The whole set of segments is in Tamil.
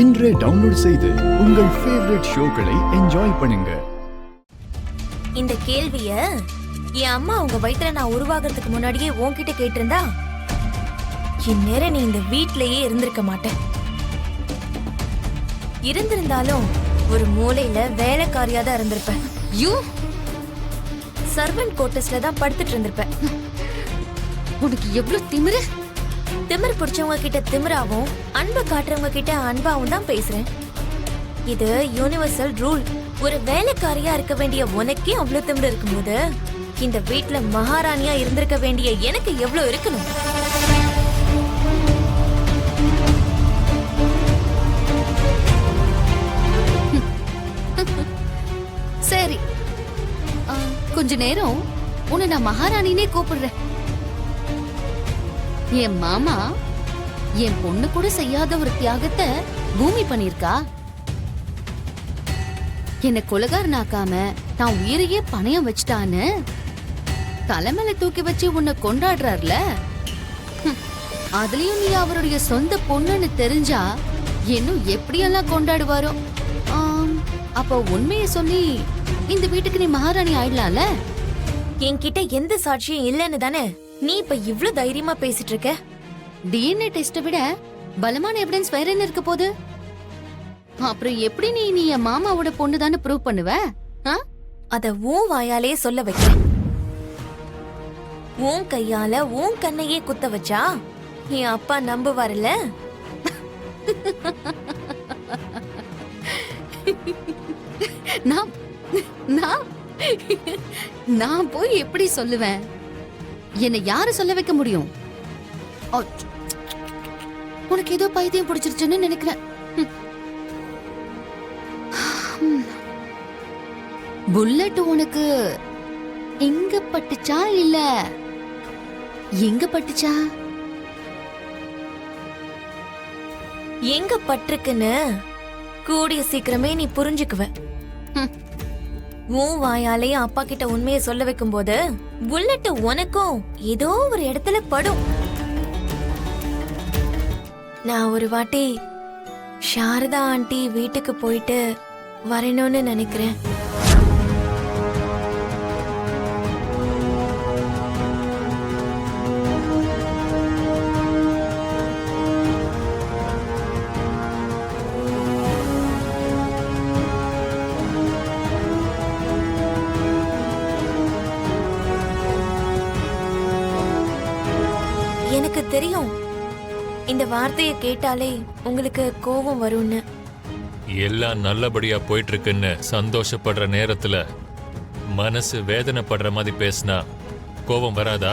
இன்றே டவுன்லோட் செய்து உங்கள் ஃபேவரட் ஷோக்களை என்ஜாய் பண்ணுங்க. இந்த கேள்விய என் அம்மா உங்க வயித்துல நான் உருவாகிறதுக்கு முன்னாடியே உன்கிட்ட கேட்டிருந்தா இந்நேரம் நீ இந்த வீட்லயே இருந்திருக்க மாட்டேன். இருந்திருந்தாலும் ஒரு மூலையில வேலைக்காரியா தான் இருந்திருப்பேன். சர்வன்ட் குவார்டர்ஸ்ல தான் படுத்துட்டு இருந்திருப்பேன். உனக்கு எவ்வளவு திமிரு! திமிரு பிடிச்சவங்க கிட்ட திமிராவும் அன்பை காட்டுறவங்க கிட்ட அன்பாவும் தான் பேசுறேன். இது யூனிவர்சல் ரூல். ஒரு வேலைக்காரியா இருக்க வேண்டிய உனக்கே அவ்வளவு திமிரு இருக்கும்போது இந்த வீட்ல மகாராணியா இருந்திருக்க வேண்டிய எனக்கு எவ்வளவு இருக்கணும்? சரி, கொஞ்ச நேரம் உன்னை நான் மகாராணினே கூப்பிடுறேன். என் மாமா என் பொண்ணு கூட செய்யாத ஒரு தியாகத்தை பூமி பண்ணிருக்கா. என்ன கொலகாரனாக்காம தான் உயிரையே பணயம் வச்சுட்டான்னு தலைமையில தூக்கி வச்சு உன்னை கொண்டாடுறாருல. அதுலயும் நீ அவருடைய சொந்த பொண்ணுன்னு தெரிஞ்சா இன்னும் எப்படியெல்லாம் கொண்டாடுவாரோ. அப்ப உண்மையை சொல்லி இந்த வீட்டுக்கு நீ மகாராணி ஆயிடலாம்ல. என்கிட்ட எந்த சாட்சியும் இல்லன்னு தானே நீ இப்ப இவ்ளோ தைரியமா பேசிட்டு இருக்க? டிஎன்ஏ டெஸ்ட விட பலமான எவிடன்ஸ் வேற என்ன இருக்க போகுது? அப்புறம் எப்படி நீ என் மாமாவோட பொண்ணுதான்னு ப்ரூவ் பண்ணுவ? அத உன் வாயாலே சொல்ல வைக்கிறேன். உன் கையால உன் கண்ணையே குத்த வச்சா என் அப்பா நம்புவாருல்ல? நான் போய் எப்படி சொல்லுவேன்? என்னை யாரு சொல்ல வைக்க முடியும்? உனக்கு ஏதோ பைத்தியம் பிடிச்சிருச்சுன்னு நினைக்கிறேன். புல்லட் உனக்கு எங்க பட்டுச்சா இல்ல எங்க பட்டுச்சா? எங்க பட்டிருக்குன்னு கூடிய சீக்கிரமே நீ புரிஞ்சுக்குவ. உன் வாயாலேயே அப்பா கிட்ட உண்மையை சொல்ல வைக்கும் போது புல்லட் உனக்கும் ஏதோ ஒரு இடத்துல படும். நான் ஒரு வாட்டி சாரதா ஆண்டி வீட்டுக்கு போயிட்டு வரணும்னு நினைக்கிறேன். எனக்கு தெரியும் இந்த வார்த்தையை கேட்டாலே உங்களுக்கு கோபம் வரும்னு. எல்லாம் நல்லபடியா போயிட்டு இருக்குன்னு சந்தோஷப்படுற நேரத்துல மனசு வேதனைப்படுற மாதிரி பேசினா கோபம் வராதா?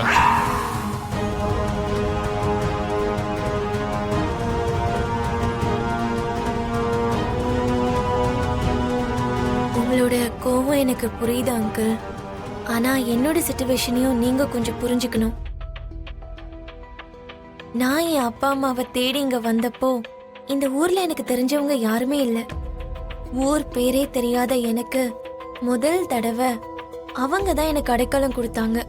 உங்களோட கோபம் எனக்கு புரியுது அங்கிள். ஆனா என்னோட சிச்சுவேஷனையும் நீங்க கொஞ்சம் புரிஞ்சுக்கணும். நான் என் அப்பா அம்மாவை தேடி இங்க வந்தப்போ இந்த ஊர்ல எனக்கு தெரிஞ்சவங்க யாருமே இல்ல. ஊர் பேரே தெரியாத எனக்கு முதல் தடவை அவங்க தான் எனக்கு அடைக்கலம் கொடுத்தாங்க.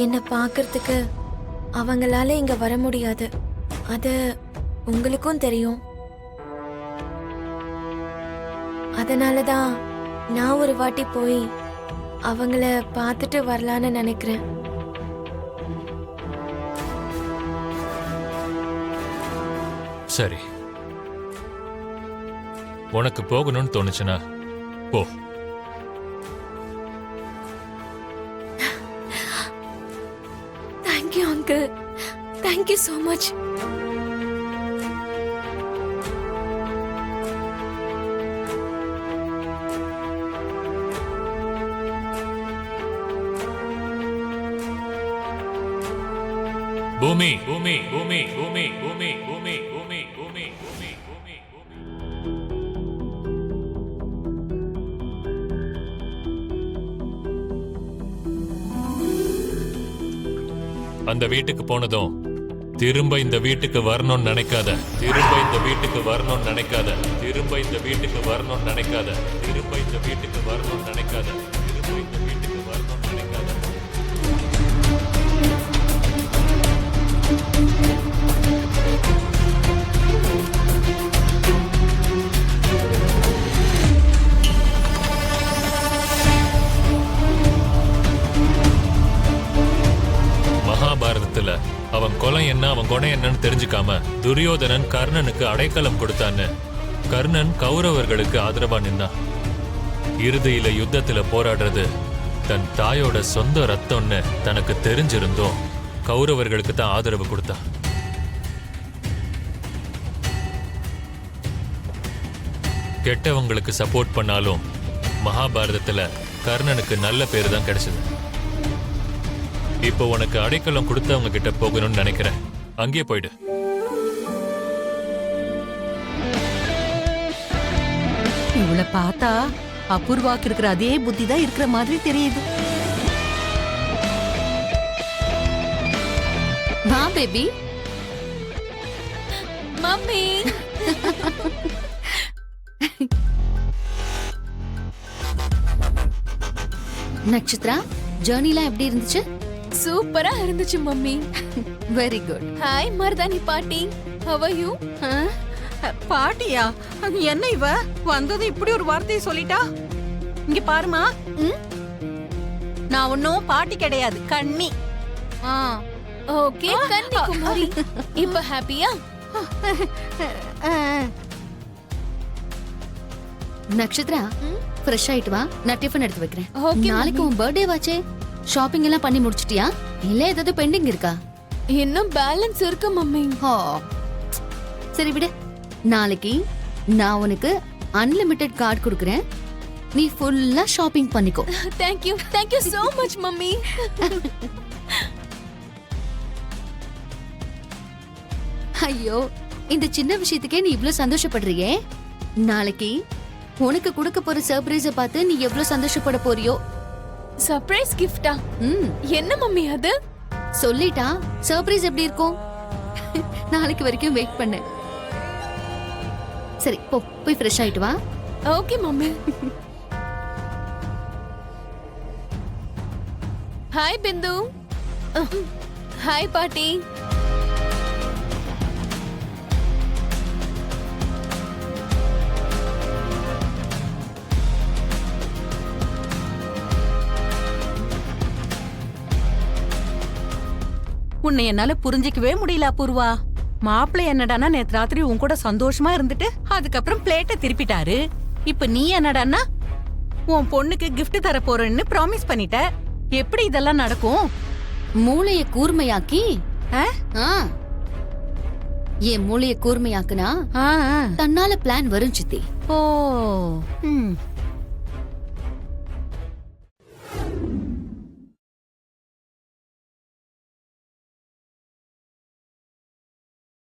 என்ன பாக்குறதுக்கு அவங்களால இங்க வர முடியாது, அது உங்களுக்கும் தெரியும். அதனாலதான் நான் ஒரு வாட்டி போய் அவங்கள பார்த்துட்டு வரலான்னு நினைக்கிறேன். சரி, உனக்கு போகணும்னு தோணுச்சுன்னா போ. Thank you uncle, thank you so much. பூமி பூமி பூமி பூமி பூமி பூமி பூமி பூமி பூமி பூமி. அந்த வீட்டுக்கு போனதும் திரும்ப இந்த வீட்டுக்கு வரணும்னு நினைக்காத. திரும்ப இந்த வீட்டுக்கு வரணும்னு நினைக்காத. திரும்ப இந்த வீட்டுக்கு வரணும்னு நினைக்காத. திரும்ப இந்த வீட்டுக்கு வரணும்னு நினைக்காத. திரும்ப இந்த வீட்டுக்கு வரணும்னு நினைக்காத. குணம் என்னன்னு தெரிஞ்சுக்காம துரியோதனன் கர்ணனுக்கு அடைக்கலம் கொடுத்தான்னு கர்ணன் கௌரவர்களுக்கு ஆதரவா நின்னான். இறுதியில யுத்தத்துல போராடுறது தன் தாயோட சொந்த ரத்தம்னு தனக்கு தெரிஞ்சிருந்தோம் கௌரவர்களுக்கு தான் ஆதரவு கொடுத்தான். கெட்டவங்களுக்கு சப்போர்ட் பண்ணாலும் மகாபாரதத்துல கர்ணனுக்கு நல்ல பேரு தான் கிடைச்சது. இப்போ உனக்கு அடைக்கலம் கொடுத்தவங்க கிட்ட போகணும்னு நினைக்கிறேன். அங்கே போயிடு. இவளை பார்த்தா அபூர்வாக்கு இருக்கிற அதே புத்தி தான் இருக்கிற மாதிரி தெரியுது. வா பேபி. மம்மி நட்சத்திரா, ஜர்னிலாம் எப்படி இருந்துச்சு? சூப்பரா இருந்துச்சு மம்மி. Very good. ஹாய் மருதாணி பாட்டி, ஹவ் ஆர் யூ? பாட்டியா? என்ன இவ வந்தது இப்படி ஒரு வார்த்தையை சொல்லிட்டா? இங்க பாருமா, நான் ஒன்னும் பாட்டி கிடையாது, கண்ணி. ஓகே கண்ணி குமாரி. இப்ப ஹாப்பியா? நட்சத்திரா, ஃப்ரெஷ் ஆயிட்டு வா, நான் டிஃபன் எடுத்து வைக்கிறேன். Okay, நாளைக்கு உன் பர்த்டே வாச்சே, ஷாப்பிங் எல்லாம் பண்ணி முடிச்சிட்டியா? இல்ல ஏதாவது பெண்டிங் இருக்கா? இன்னும் பேலன்ஸ் இருக்கு மம்மி. ஹோ, சரி விடு. நாளைக்கு நான் உனக்கு அன்லிமிட்டெட் கார்டு கொடுக்குறேன், நீ ஃபுல்லா ஷாப்பிங் பண்ணிக்கோ. Thank you so much mummy. ஐயோ, இந்த சின்ன விஷயத்துக்கே நீ இவ்ளோ சந்தோஷப்படுறியே, நாளைக்கு உனக்கு கொடுக்க போற சர்ப்ரைஸ பார்த்து நீ எவ்வளவு சந்தோஷப்பட போறியோ. சர்ப்ரைஸ் கிஃப்டா? என்ன மம்மி அது? சொல்லிட்டா சர்ப்ரைஸ் எப்படி இருக்கும்? நாளைக்கு வரைக்கும் வெயிட் பண்ணு. சரி போ, போய் ஃப்ரெஷ் ஆயிட்டு வா. Okay mummy. ஹாய் பிந்து. ஹாய் பாட்டி. உன்னை என்னால புரிஞ்சிக்கவே முடியல அபூர்வா. மாப்பிள்ளை என்னடானா நேத்து ராத்திரி உன் கூட சந்தோஷமா இருந்துட்டு அதுக்கப்புறம் பிளேட்டை திருப்பிட்டாரு. இப்ப நீ என்னடானா உன் பொண்ணுக்கு gift தர போறேன்னு ப்ராமிஸ் பண்ணிட்ட. எப்படி இதெல்லாம் நடக்கும்? மூளைய கூர்மையாக்கி ஆ? என் மூளைய கூர்மையாக்குனா ஆ, ஆ. தன்னால பிளான் வரும் சித்தி. ஓ, ம்.